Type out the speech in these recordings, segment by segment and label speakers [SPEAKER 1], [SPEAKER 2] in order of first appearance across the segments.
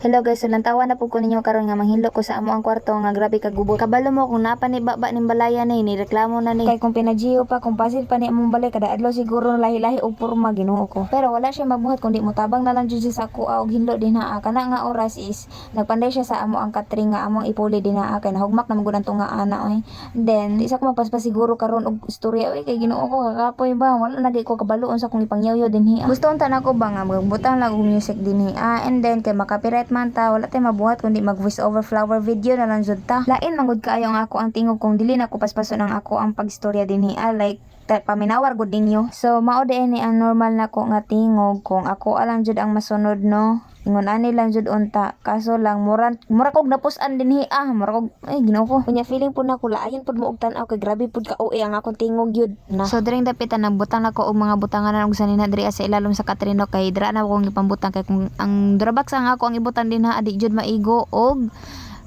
[SPEAKER 1] Hello guys, so lantawan na po ko ninyo karon nga manghilo ko sa amo ang kwarto nga grabe kagubot. Kabalo mo kung napa ni baba ning balaya ni reklamo na ni. Kay kung pinajiyo pa kung pasil pa ni among balay kada adlaw siguro lahi-lahi og porma Ginoo ko. Pero wala siya mabuhat kundi mutabang na lang jud siya sa kuha og hinlo din ha. Kana nga oras is nagpanday siya sa amo ang katring nga among ipuli din ha kay nahugmak na magud nga ana oy. Then isa ko magpaspas siguro karon og istorya oy kay Ginoo ko kakapoy ba wala na ko kabaloon sa kung ipangyaw din hi. Gusto unta nako ba nga magbutang lang og music din hi. And then kay makapiright man ta wala tay mabuhat kundi mag voice over flower video na lang jud ta. Lain mangud kaayo ang ako ang tingog kung dili na ko paspason ang ako ang pagstorya dinhi like paminawar gud ninyo. So mao ni ang normal na ko nga tingog kung ako alang jud ang masunod no. Ingon ani lang jud unta kaso lang mura kog napus-an dinhi mura kog ay Ginoo ko. Unya feeling pud nako laayon pud mo og tan-aw kay grabe pud ka OA ang akong tingog yun na. So diring dapitan nagbutang nako og mga butanganan og sanina diri sa ilalom sa Katrino kay dira na akong ipambutang kay kung ang Durabox ang ako ang ibutan din ha adik jud maigo og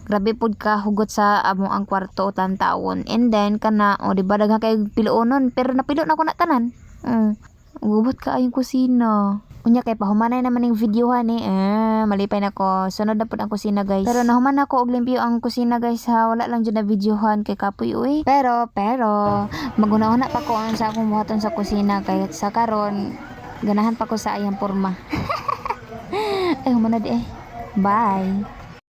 [SPEAKER 1] grabe pud ka hugot sa amo ang kwarto tantawon. And then kana di ba daghang kay piluonon pero napilo na ko na tanan. Gubot ka ayong kusina. Unya kay pahumanay naman ning videohan malipay na ko. Sunod na pud ang kusina guys. Pero nahuman ako og limpyo ang kusina guys ha. Wala lang jud na videohan kay kapoy uy. Pero magunahon pa ko ang sa akong buhaton sa kusina kay sa karon ganahan pa ko sa ayang porma. Ay humana di Bye.